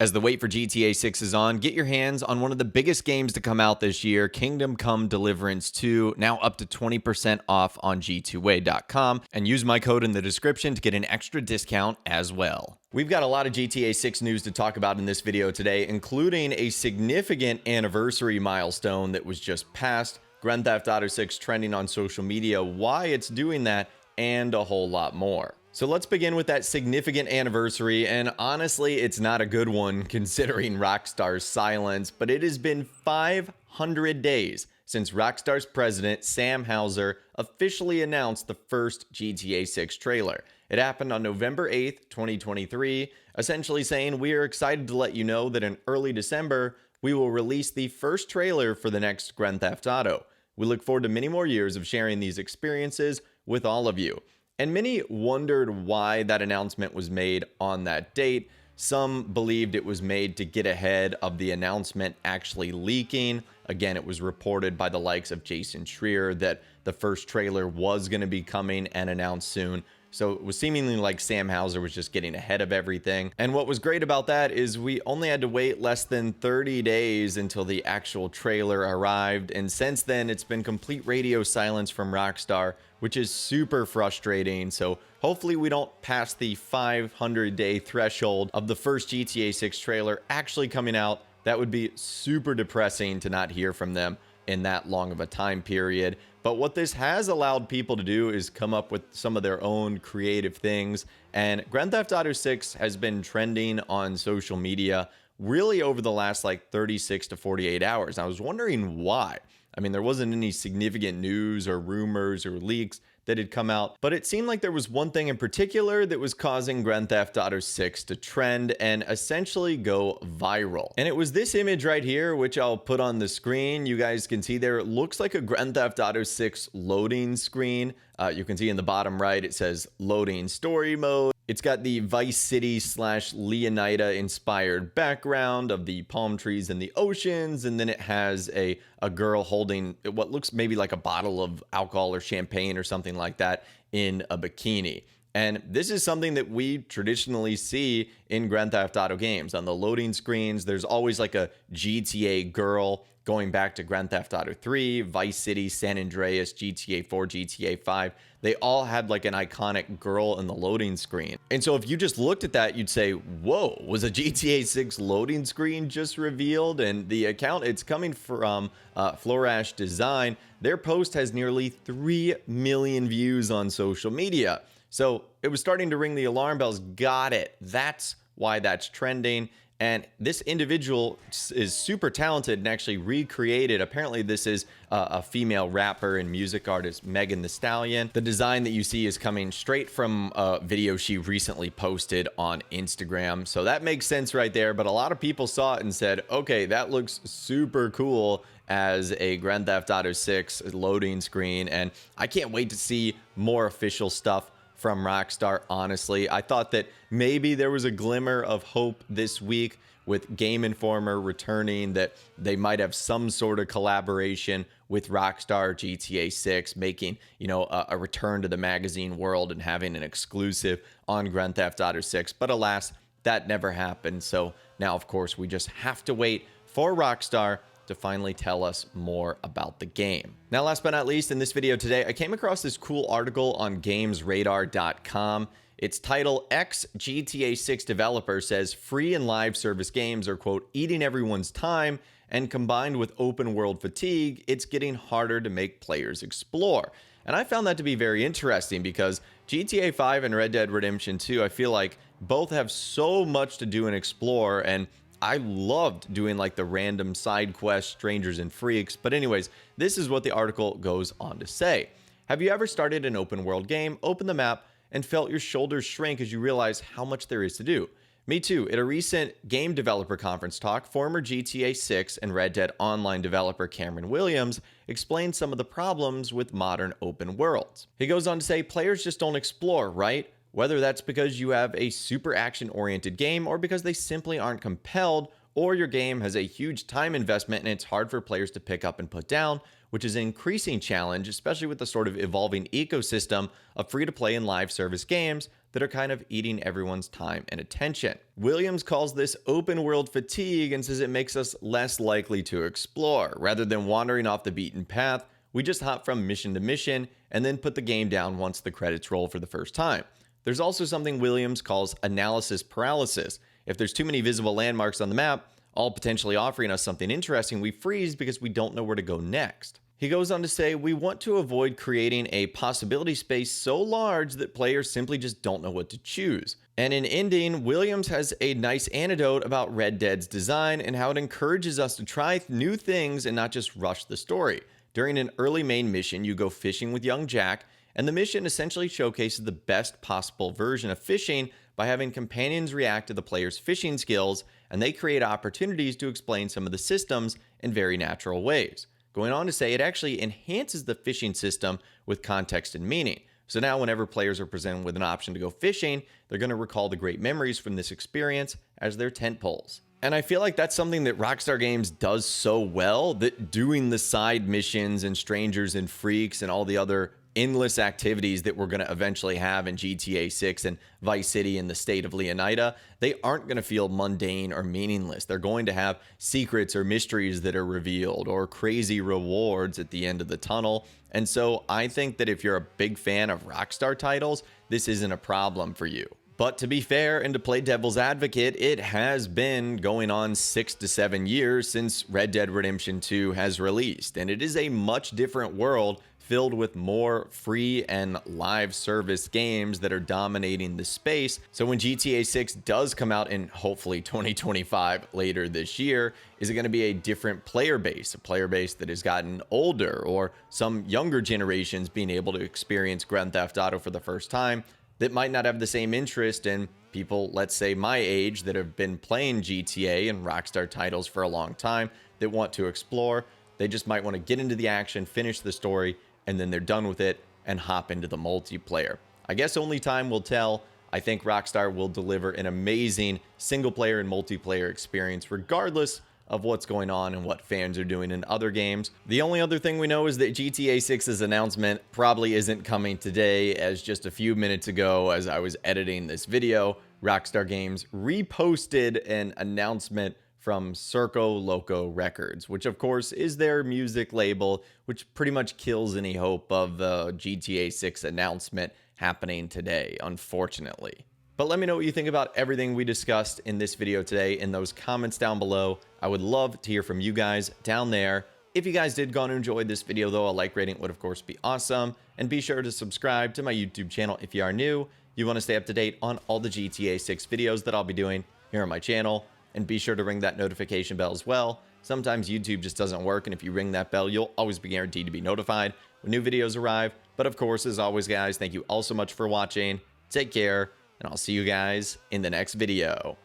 As the wait for GTA 6 is on, get your hands on one of the biggest games to come out this year, Kingdom Come Deliverance 2, now up to 20% off on g2a.com, and use my code in the description to get an extra discount as well. We've got a lot of GTA 6 news to talk about in this video today, including a significant anniversary milestone that was just passed, Grand Theft Auto 6 trending on social media, why it's doing that, and a whole lot more. So let's begin with that significant anniversary, and honestly, it's not a good one considering Rockstar's silence, but it has been 500 days since Rockstar's president, Sam Houser, officially announced the first GTA 6 trailer. It happened on November 8th, 2023, essentially saying, "We are excited to let you know that in early December, we will release the first trailer for the next Grand Theft Auto. We look forward to many more years of sharing these experiences with all of you." And many wondered why that announcement was made on that date. Some believed it was made to get ahead of the announcement actually leaking. Again, it was reported by the likes of Jason Schreier that the first trailer was going to be coming and announced soon. So it was seemingly like Sam Houser was just getting ahead of everything. And what was great about that is we only had to wait less than 30 days until the actual trailer arrived. And since then, it's been complete radio silence from Rockstar, which is super frustrating. So hopefully we don't pass the 500-day threshold of the first GTA 6 trailer actually coming out. That would be super depressing to not hear from them in that long of a time period. But what this has allowed people to do is come up with some of their own creative things. And Grand Theft Auto 6 has been trending on social media really over the last like 36 to 48 hours. And I was wondering why. I mean, there wasn't any significant news or rumors or leaks that had come out, but it seemed like there was one thing in particular that was causing Grand Theft Auto 6 to trend and essentially go viral. And it was this image right here, which I'll put on the screen. You guys can see there, it looks like a Grand Theft Auto 6 loading screen. You can see in the bottom right, it says loading story mode. It's got the Vice City / Leonida inspired background of the palm trees and the oceans. And then it has a girl holding what looks maybe like a bottle of alcohol or champagne or something like that in a bikini. And this is something that we traditionally see in Grand Theft Auto games. On the loading screens, there's always like a GTA girl going back to Grand Theft Auto 3, Vice City, San Andreas, GTA 4, GTA 5. They all had like an iconic girl in the loading screen. And so if you just looked at that, you'd say, whoa, was a GTA 6 loading screen just revealed? And the account, it's coming from Florash Design. Their post has nearly 3 million views on social media. So it was starting to ring the alarm bells. Got it. That's why that's trending. And this individual is super talented and actually recreated. Apparently, this is a female rapper and music artist, Megan Thee Stallion. The design that you see is coming straight from a video she recently posted on Instagram. So that makes sense right there. But a lot of people saw it and said, okay, that looks super cool as a Grand Theft Auto 6 loading screen. And I can't wait to see more official stuff from Rockstar. Honestly, I thought that maybe there was a glimmer of hope this week with Game Informer returning, that they might have some sort of collaboration with Rockstar GTA 6, making, you know, a return to the magazine world and having an exclusive on Grand Theft Auto 6. But alas, that never happened. So now, of course, we just have to wait for Rockstar to finally tell us more about the game. Now, last but not least, in this video today, I came across this cool article on GamesRadar.com. Its title, ex-GTA 6 developer says free and live service games are, quote, eating everyone's time, and combined with open world fatigue, it's getting harder to make players explore. And I found that to be very interesting because GTA 5 and Red Dead Redemption 2, I feel like both have so much to do and explore, and I loved doing like the random side quests, strangers and freaks. But anyways, this is what the article goes on to say. Have you ever started an open world game, opened the map, and felt your shoulders shrink as you realize how much there is to do? Me too. At a recent game developer conference talk, former GTA 6 and Red Dead Online developer Cameron Williams explained some of the problems with modern open worlds. He goes on to say, players just don't explore, right? Whether that's because you have a super action-oriented game or because they simply aren't compelled, or your game has a huge time investment and it's hard for players to pick up and put down, which is an increasing challenge, especially with the sort of evolving ecosystem of free-to-play and live service games that are kind of eating everyone's time and attention. Williams calls this open world fatigue and says it makes us less likely to explore. Rather than wandering off the beaten path, we just hop from mission to mission and then put the game down once the credits roll for the first time. There's also something Williams calls analysis paralysis. If there's too many visible landmarks on the map, all potentially offering us something interesting, we freeze because we don't know where to go next. He goes on to say, we want to avoid creating a possibility space so large that players simply just don't know what to choose. And in ending, Williams has a nice anecdote about Red Dead's design and how it encourages us to try new things and not just rush the story. During an early main mission, you go fishing with young Jack, and the mission essentially showcases the best possible version of fishing by having companions react to the player's fishing skills, and they create opportunities to explain some of the systems in very natural ways. Going on to say it actually enhances the fishing system with context and meaning. So now whenever players are presented with an option to go fishing, they're going to recall the great memories from this experience as their tent poles. And I feel like that's something that Rockstar Games does so well, that doing the side missions and Strangers and Freaks and all the other endless activities that we're going to eventually have in GTA 6 and Vice City and the state of Leonida, they aren't going to feel mundane or meaningless. They're going to have secrets or mysteries that are revealed or crazy rewards at the end of the tunnel. And so I think that if you're a big fan of Rockstar titles, this isn't a problem for you. But to be fair and to play devil's advocate, it has been going on 6 to 7 years since Red Dead Redemption 2 has released, and it is a much different world filled with more free and live service games that are dominating the space. So when GTA 6 does come out in hopefully 2025 later this year, is it going to be a different player base, a player base that has gotten older, or some younger generations being able to experience Grand Theft Auto for the first time that might not have the same interest in people, let's say my age, that have been playing GTA and Rockstar titles for a long time, that want to explore? They just might want to get into the action, finish the story, and then they're done with it and hop into the multiplayer. I guess only time will tell. I think Rockstar will deliver an amazing single player and multiplayer experience regardless of what's going on and what fans are doing in other games. The only other thing we know is that GTA 6's announcement probably isn't coming today, as just a few minutes ago, as I was editing this video, Rockstar Games reposted an announcement from Circo Loco Records, which of course is their music label, which pretty much kills any hope of the GTA 6 announcement happening today, unfortunately. But let me know what you think about everything we discussed in this video today in those comments down below. I would love to hear from you guys down there. If you guys did go and enjoy this video though, a like rating would of course be awesome. And be sure to subscribe to my YouTube channel if you are new. You want to stay up to date on all the GTA 6 videos that I'll be doing here on my channel. And be sure to ring that notification bell as well. Sometimes YouTube just doesn't work, and if you ring that bell, you'll always be guaranteed to be notified when new videos arrive. But of course, as always, guys, thank you all so much for watching. Take care, and I'll see you guys in the next video.